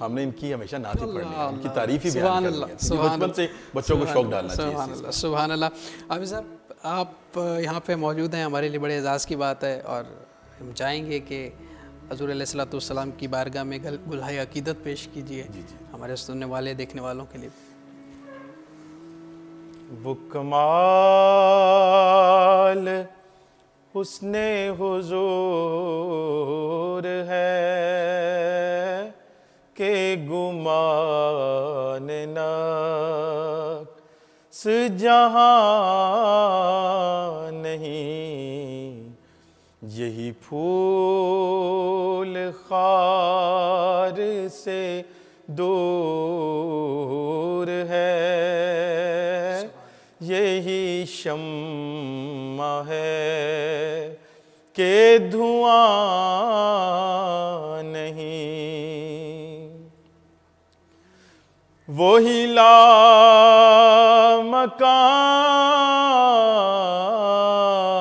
ہم نے ان کی ہمیشہ نعت ہی پڑھنی ہے، ان کی تعریف ہی بیان کرنی ہے، بچپن سے بچوں کو شوق ڈالنا چاہیے۔ سبحان اللہ، سبحان اللہ۔ حافظ صاحب آپ یہاں پہ موجود ہیں، ہمارے لیے بڑے اعزاز کی بات ہے، اور ہم چاہیں گے کہ حضور علیہ الصلوۃ والسلام کی بارگاہ میں گلہائے عقیدت پیش کیجیے ہمارے سننے والے دیکھنے والوں کے لیے۔ وہ کمال حسن حضور ہے کہ گمان نفس جہاں نہیں، یہی پھول خار سے دور ہے، یہی شمع ہے کہ دھواں نہیں، وہی لا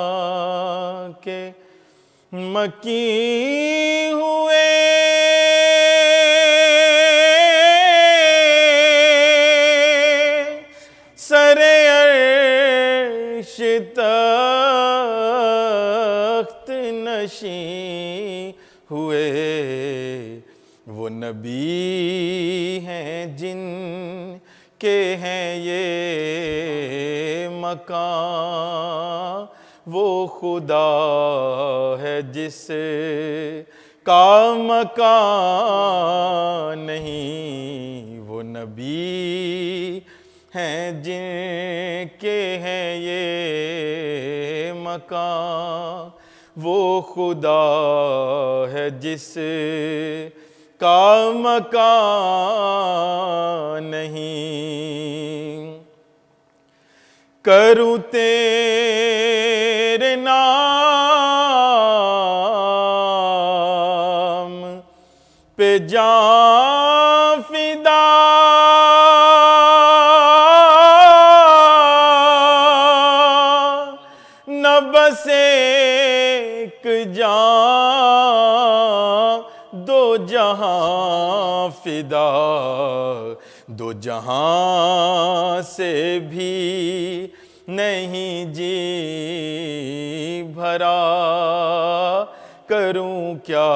مکان کے مکیں ہوئے، سر عرش تخت نشیں ہوئے، وہ نبی ہیں جن کے ہیں یہ مکان، وہ خدا ہے جس کا مکان نہیں، وہ نبی ہیں جن کے ہیں یہ مکان، وہ خدا ہے جس کا مکان نہیں، کروں تیرے نام پہ جان فدا، نہ بس ایک جان دو جہاں فدا، دو جہاں سے بھی نہیں جی بھرا، کروں کیا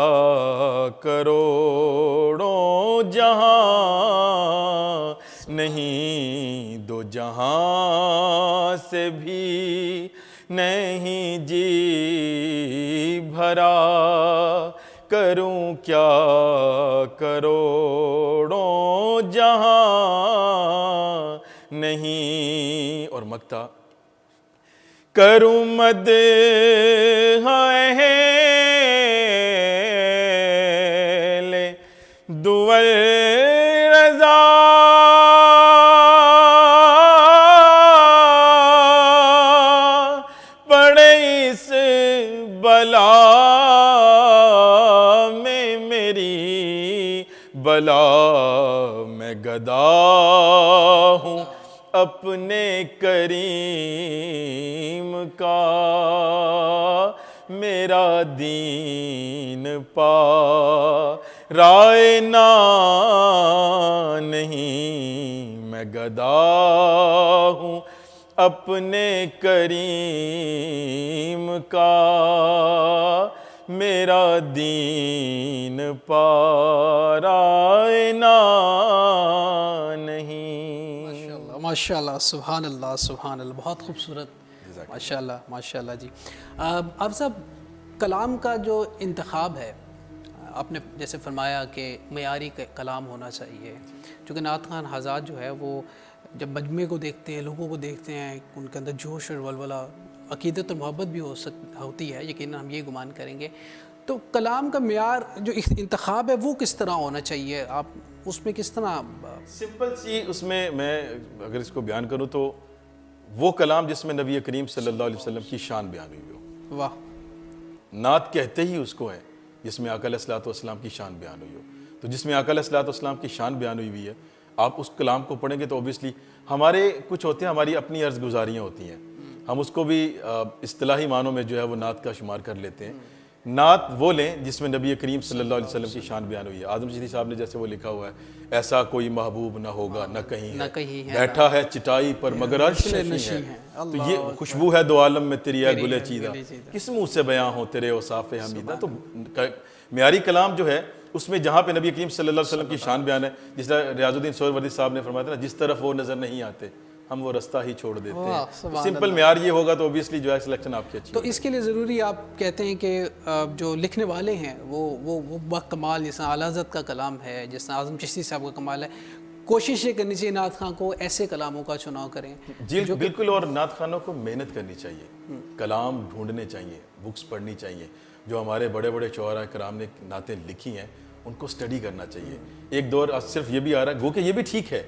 کروڑوں جہاں نہیں، دو جہاں سے بھی نہیں جی بھرا، کروں کیا کروڑوں جہاں نہیں۔ اور مقطع، کروں مدح اہل دول رضا، پڑے اس بلا میں میری بلا، میں گدا ہوں اپنے کریم کا، میرا دین پا رائے نا نہیں، میں گدا ہوں اپنے کریم کا، میرا دین پا رائے نا نہیں۔ ماشاء اللہ، سبحان اللہ، سبحان اللہ، بہت خوبصورت، ماشاء اللہ، ماشاء اللہ جی۔ آپ صاحب کلام کا جو انتخاب ہے، آپ نے جیسے فرمایا کہ معیاری کلام ہونا چاہیے، چونکہ نعت خوان حضرات جو ہے وہ جب مجمع کو دیکھتے ہیں، لوگوں کو دیکھتے ہیں، ان کے اندر جوش اور ولولہ، عقیدت اور محبت بھی ہوتی ہے، یقیناً ہم یہ گمان کریں گے۔ تو کلام کا معیار جو انتخاب ہے وہ کس طرح ہونا چاہیے، آپ اس میں کس طرح؟ سمپل سی اس میں اگر اس کو بیان کروں تو وہ کلام جس میں نبی کریم صلی اللہ علیہ وسلم کی شان بیان ہوئی ہو، واہ، نعت کہتے ہی اس کو ہے جس میں آقا علیہ الصلوۃ والسلام کی شان بیان ہوئی ہو، تو جس میں آقا علیہ الصلوۃ والسلام کی شان بیان ہوئی ہے، آپ اس کلام کو پڑھیں گے تو اوبیسلی ہمارے کچھ ہوتے ہیں، ہماری اپنی عرض گزاریاں ہوتی ہیں، ہم اس کو بھی اصطلاحی معنوں میں جو ہے وہ نعت کا شمار کر لیتے ہیں، نعت وہ لیں جس میں نبی کریم صلی اللہ علیہ وسلم کی شان بیان ہوئی ہے. اعظم چشتی صاحب نے جیسے وہ لکھا ہوا ہے، ایسا کوئی محبوب نہ ہوگا نہ کہیں ہے، بیٹھا ہے چٹائی پر مگر عرش نشیں ہے. تو یہ خوشبو ہے دو عالم میں تیری ہے گلے چیدہ، کس منہ سے بیاں ہو تیرے اوصاف حمیدہ. تو معیاری کلام جو ہے اس میں جہاں پہ نبی کریم صلی اللہ علیہ وسلم کی شان بیان ہے، جس طرح ریاض الدین سہروردی صاحب نے فرمایا تھا نا، جس طرف وہ نظر نہیں آتے ہم وہ رستہ ہی چھوڑ دیتے ہیں. سمپل معیار یہ ہوگا تو اوبیسلی جو ہے سلیکشن آپ کی اچھی. تو اس کے لیے ضروری آپ کہتے ہیں کہ جو لکھنے والے ہیں وہ کمال، جس طرح اعلیٰ حضرت کا کلام ہے، جس طرح اعظم چشتی صاحب کا کمال ہے، کوشش یہ کرنی چاہیے نعت خواں کو ایسے کلاموں کا چناؤ کریں. جی بالکل. اور نعت خوانوں کو محنت کرنی چاہیے، کلام ڈھونڈنے چاہیے، بکس پڑھنی چاہیے. جو ہمارے بڑے بڑے شعراء کرام نے نعتیں لکھی ہیں ان کو اسٹڈی کرنا چاہیے. ایک دور صرف یہ بھی آ رہا ہے، گو کہ یہ بھی ٹھیک ہے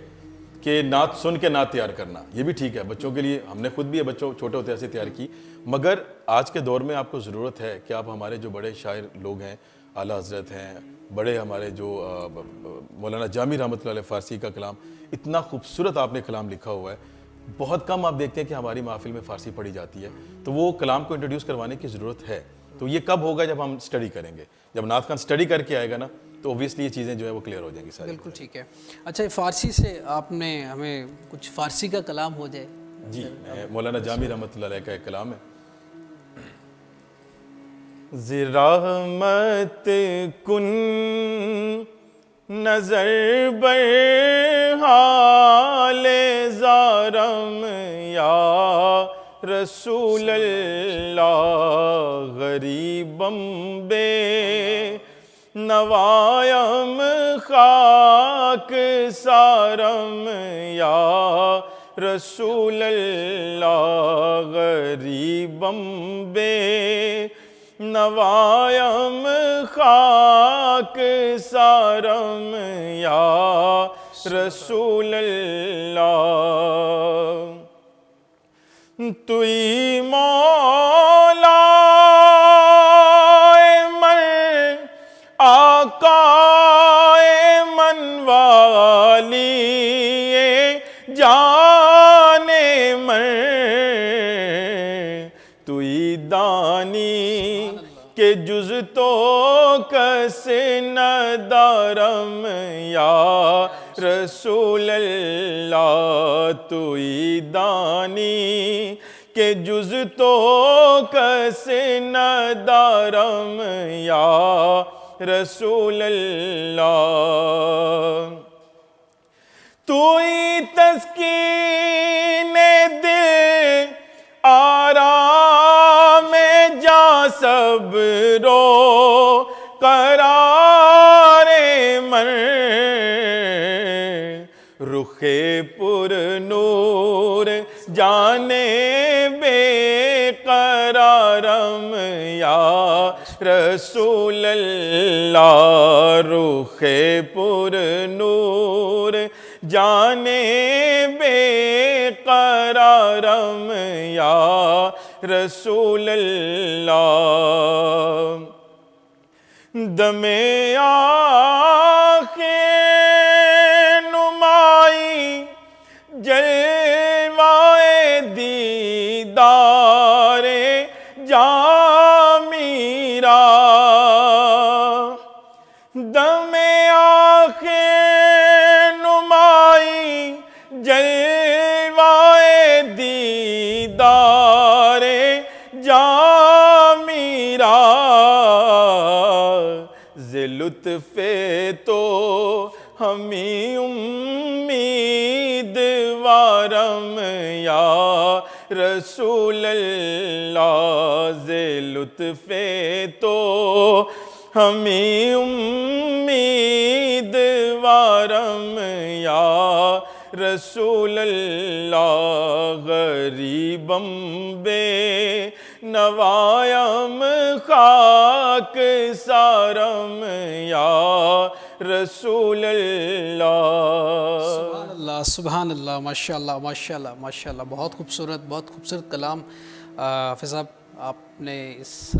کہ نعت سن کے نعت تیار کرنا، یہ بھی ٹھیک ہے بچوں کے لیے. ہم نے خود بھی بچوں چھوٹے ہوتے ایسے تیار کی. مگر آج کے دور میں آپ کو ضرورت ہے کہ آپ ہمارے جو بڑے شاعر لوگ ہیں، اعلیٰ حضرت ہیں، بڑے ہمارے جو مولانا جامی رحمۃ اللہ علیہ، فارسی کا کلام اتنا خوبصورت آپ نے کلام لکھا ہوا ہے. بہت کم آپ دیکھتے ہیں کہ ہماری محفل میں فارسی پڑھی جاتی ہے. تو وہ کلام کو انٹروڈیوس کروانے کی ضرورت ہے. تو یہ کب ہوگا؟ جب ہم اسٹڈی کریں گے. جب نعت خواں اسٹڈی کر کے آئے گا نا تو اوبیسلی یہ چیزیں جو ہے وہ کلیئر ہو جائیں گی ساری. بالکل ٹھیک ہے. اچھا فارسی سے آپ نے ہمیں کچھ فارسی کا کلام ہو جائے. جی مولانا جامی رحمۃ اللہ علیہ کا ایک کلام ہے. رحمت کن نظر بر حال زارم یا رسول اللہ غریبم بے نوایم خاک سارم یا رسول اللہ غریبم بے نوایم خاک سارم یا رسول اللہ. توئی مولا من آقا من والی جان من، توئی دانی کہ جز تو کس ندارم یا رسول اللہ. توئی دانی کہ جز تو کس ندارم یا رسول اللہ. توئی تسکین دل آرام جا صبر و قرار من، رخ پر نور جانے بے قرارم یا رسول اللہ. رخ پر نور جانے بے قرارم یا رسول اللہ. دم آخر نمائی جلوائے دیدار جامی را، دم آخر نمائی جلوائے دیدار جامی را، ز لطف تو ہمیں امیدوارم یا رسول اللہ. ز لطف تو ہمیں امیدوارم یا رسول اللہ. غریبم بے نوایم خاک سارم یا رسول اللہ. سبحان اللہ سبحان اللہ، ماشاء اللہ ماشاء اللہ ماشاء اللہ. بہت خوبصورت کلام. حافظ صاحب آپ نے اس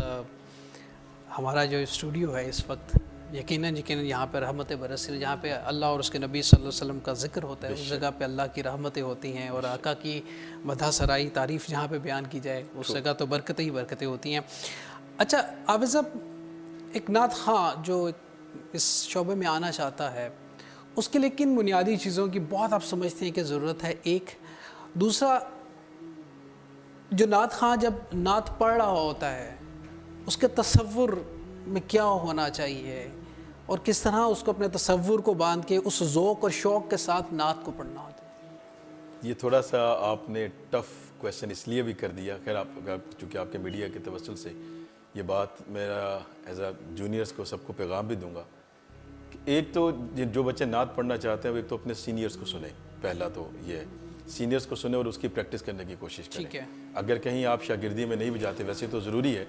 ہمارا جو اسٹوڈیو ہے اس وقت یقیناً یہاں پہ رحمتیں برس رہی، جہاں پہ اللہ اور اس کے نبی صلی اللہ علیہ وسلم کا ذکر ہوتا ہے، اس جگہ پہ اللہ کی رحمتیں ہوتی ہیں، اور آقا کی مدح سرائی تعریف جہاں پہ بیان کی جائے اس جگہ تو برکتیں ہی برکتیں ہوتی ہیں. اچھا عابد صاحب، ایک نعت خواں جو اس شعبے میں آنا چاہتا ہے اس کے لیے کن بنیادی چیزوں کی بہت آپ سمجھتے ہیں کہ ضرورت ہے؟ ایک دوسرا، جو نعت خواں جب نعت پڑھ رہا ہوتا ہے اس کے تصور میں کیا ہونا چاہیے اور کس طرح اس کو اپنے تصور کو باندھ کے اس ذوق اور شوق کے ساتھ نعت کو پڑھنا ہوتا ہے؟ یہ تھوڑا سا آپ نے ٹف کویشچن اس لیے بھی کر دیا، خیر آپ چونکہ آپ کے میڈیا کے توسل سے یہ بات میرا ایز اے جونیئرس کو سب کو پیغام بھی دوں گا کہ ایک تو جو بچے نعت پڑھنا چاہتے ہیں وہ ایک تو اپنے سینئرس کو سنیں، پہلا تو یہ ہے سینئرس کو سنیں اور اس کی پریکٹس کرنے کی کوشش کریں۔ ٹھیک ہے، اگر کہیں آپ شاگردی میں نہیں بجاتے، ویسے تو ضروری ہے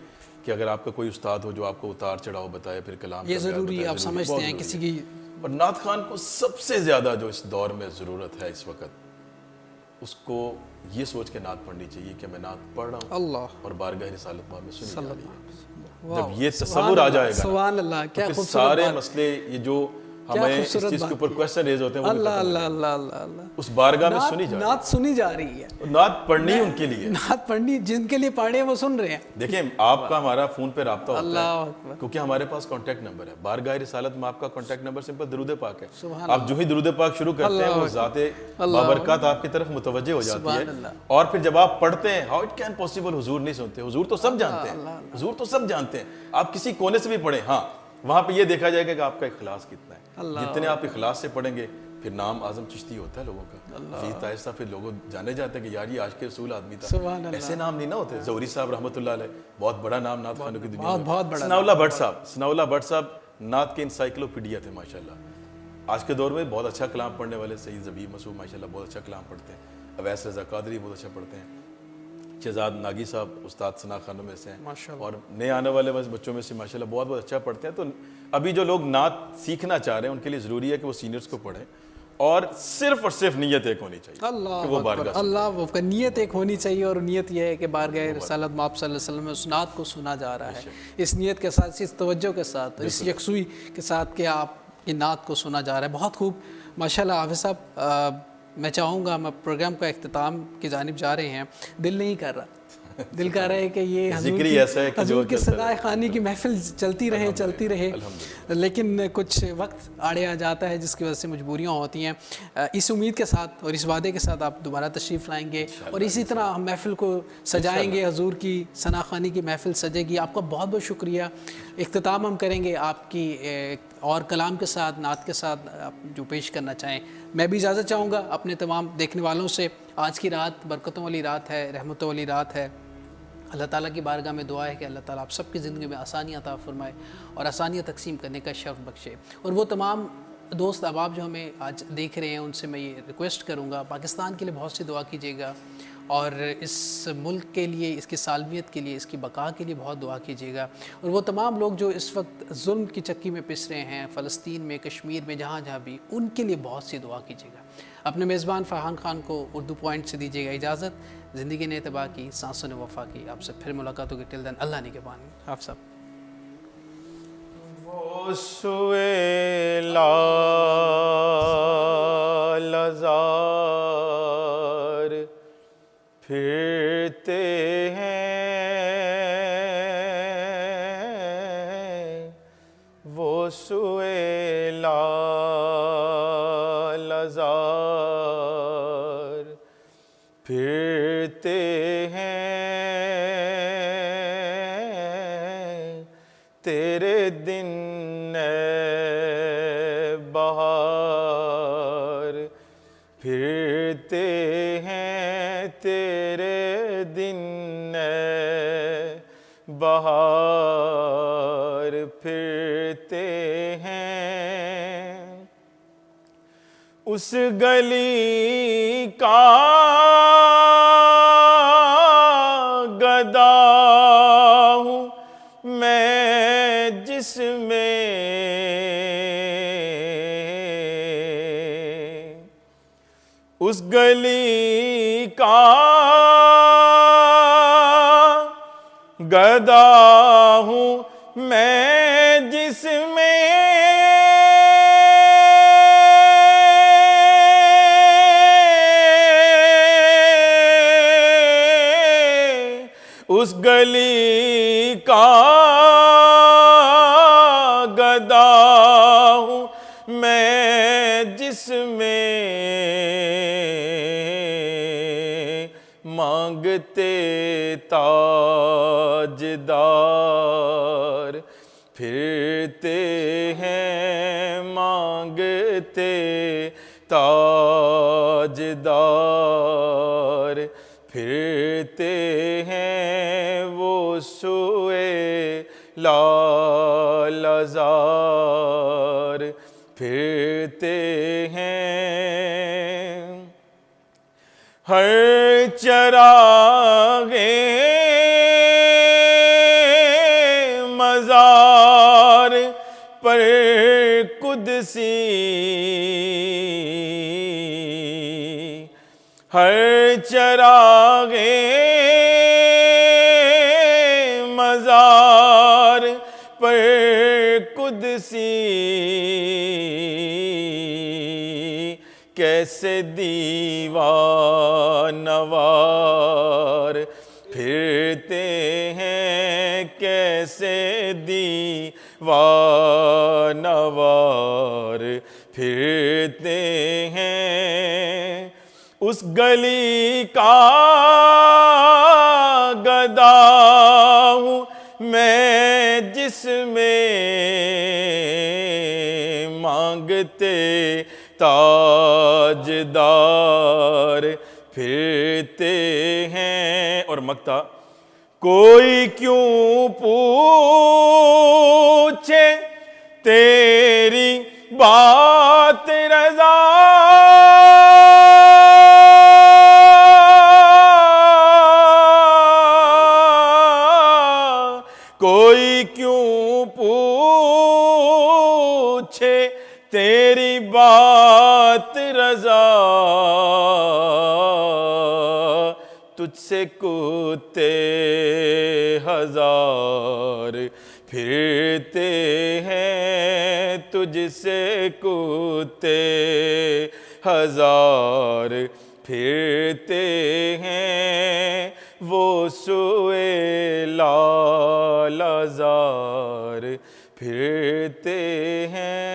کہ اگر آپ کا کوئی استاد ہو جو آپ کو اتار چڑھاؤ بتائے، پھر کلام یہ کا بیان ضروری ہے، بتائے، آپ سمجھتے بہت ہیں ضروری کسی ہے۔ کی اور نعت خوان کو سب سے زیادہ جو اس دور میں ضرورت ہے اس وقت، اس کو یہ سوچ کے نعت پڑھنی چاہیے کہ میں نعت پڑھ رہا ہوں اللہ اور بارگاہ رسالت ماہ میں سنی جا رہی ہے۔ واہ، جب یہ سبحان تصور آ اللہ، جائے گا سبحان اللہ، تو کیا پھر خوبصورت سارے بات، مسئلے یہ جو کیا ہمیں اس خوبصورت چیز کے بات اوپر کی۔ کویشچن ریز ہوتے ہیں وہ بھی اللہ ختم ہو اللہ جائیں گے۔ اللہ اللہ اللہ، اس بارگاہ میں سنی جا رہی نعت سنی جا رہی ہے، ہے، نعت پڑھنی ان کے لیے۔ نعت پڑھنی جن کے لیے پڑھے وہ سن رہے ہیں۔ دیکھیں آپ کا ہمارا فون پہ رابطہ ہوتا اللہ ہے اکبر، کیونکہ ہمارے پاس کانٹیکٹ نمبر ہے۔ بارگاہ رسالت میں آپ کا کانٹیکٹ نمبر سمپل درود پاک ہے۔ سبحان آپ جو ہی درود پاک شروع کرتے ہیں وہ ذات بابرکات آپ کی طرف متوجہ ہو جاتی ہے، سبحان اللہ، اور پھر جب آپ پڑھتے ہیں ہاؤ اٹ کین پاسبل، حضور نہیں سنتے، حضور تو سب جانتے ہیں، حضور تو سب جانتے ہیں، آپ کسی کونے سے بھی پڑھیں، ہاں وہاں پہ یہ دیکھا جائے گا کہ آپ کا اخلاص کتنا ہے۔ جتنے آپ اخلاص سے پڑھیں گے پھر نام اعظم چشتی ہوتا ہے لوگوں کا، فی تائستہ پھر لوگوں جانے جاتے ہیں کہ یار یہ آج کے رسول آدمی تھا۔ سبحان اللہ، ایسے نام نہیں نہ ہوتے۔ زہری صاحب رحمۃ اللہ علیہ بہت بڑا نام نعت خوانوں کی دنیا میں، بہت بڑا۔ ثناءاللہ بھٹ صاحب نعت کے انسائکلوپیڈیا تھے ماشاءاللہ۔ آج کے دور میں بہت اچھا کلام پڑھنے والے سید زبیب مسعود ماشاءاللہ بہت اچھا کلام پڑھتے ہیں، اویس رضا قادری بہت اچھا پڑھتے ہیں، شہزاد ناگی صاحب استاد ثنا خانوں میں سے ہیں، اور نئے آنے والے بچوں میں سے ماشاءاللہ بہت بہت اچھا پڑھتے ہیں۔ تو ابھی جو لوگ نعت سیکھنا چاہ رہے ہیں ان کے لیے ضروری ہے کہ وہ سینئرز کو پڑھیں، اور صرف نیت ایک ہونی چاہیے کہ وہ اللہ بارگاہ اکبر، اللہ اکبر، نیت ایک ہونی چاہیے، اور نیت یہ ہے کہ بارگاہ رسالت میں آپ صلی اللہ علیہ وسلم میں اس نعت کو سنا جا رہا ہے، اس نیت کے ساتھ، اس توجہ کے ساتھ، اس یکسوئی کے ساتھ کہ آپ کی نعت کو سنا جا رہا ہے۔ بہت خوب ماشاءاللہ حافظ صاحب، میں چاہوں گا، میں پروگرام کا اختتام کی جانب جا رہے ہیں، دل نہیں کر رہا، دل کر رہا ہے کہ یہ حضور کی ثنائے خوانی کی محفل چلتی رہے، لیکن کچھ وقت آڑے آ جاتا ہے جس کی وجہ سے مجبوریاں ہوتی ہیں۔ اس امید کے ساتھ اور اس وعدے کے ساتھ آپ دوبارہ تشریف لائیں گے اور اسی طرح ہم محفل کو سجائیں گے، حضور کی ثنا خوانی کی محفل سجے گی۔ آپ کا بہت بہت شکریہ۔ اختتام ہم کریں گے آپ کی اور کلام کے ساتھ، نعت کے ساتھ آپ جو پیش کرنا چاہیں۔ میں بھی اجازت چاہوں گا اپنے تمام دیکھنے والوں سے۔ آج کی رات برکتوں والی رات ہے، رحمتوں والی رات ہے۔ اللہ تعالیٰ کی بارگاہ میں دعا ہے کہ اللہ تعالیٰ آپ سب کی زندگی میں آسانیاں عطا فرمائے اور آسانیاں تقسیم کرنے کا شرف بخشے۔ اور وہ تمام دوست احباب جو ہمیں آج دیکھ رہے ہیں ان سے میں یہ ریکویسٹ کروں گا، پاکستان کے لیے بہت سی دعا کیجیے گا، اور اس ملک کے لیے، اس کی سالمیت کے لیے، اس کی بقا کے لیے بہت دعا کیجیے گا۔ اور وہ تمام لوگ جو اس وقت ظلم کی چکی میں پس رہے ہیں، فلسطین میں، کشمیر میں، جہاں جہاں بھی، ان کے لیے بہت سی دعا کیجیے گا۔ اپنے میزبان فرحان خان کو اردو پوائنٹ سے دیجیے گا اجازت۔ زندگی نے اتباع کی، سانسوں نے وفا کی، آپ سے پھر ملاقات ہوگی۔ ٹل دین اللہ نگہبان۔ آپ صاحب وہ سوئے لازار پھرتے ہیں، وہ سوئے لازار پھرتے ہیں، تیرے دن بہار پھرتے ہیں، تیرے دن بہار پھرتے ہیں، اس گلی کا گدا ہوں میں جس میں اس گلی کا گدا ہوں میں جس میں اس گلی کا گدا ہوں میں جس میں مانگتے تاجدار پھرتے ہیں مانگتے تاجدار پھرتے ہیں وہ سوئے لال زار پھرتے ہیں ہر چراغ مزار پر قدسی ہر چراغ مزار پر قدسی کیسے دیوانوار پھرتے ہیں کیسے دیوانوار پھرتے ہیں اس گلی کا گدا ہوں میں جس میں مانگتے تاجدار پھرتے ہیں اور مگتا کوئی کیوں پوچھے تیری بات رضا کوئی کیوں پوچھے تیری بات رضا تجھ سے کتے ہزار پھرتے ہیں تجھ سے کتے ہزار پھرتے ہیں وہ سوئے لال زار پھرتے ہیں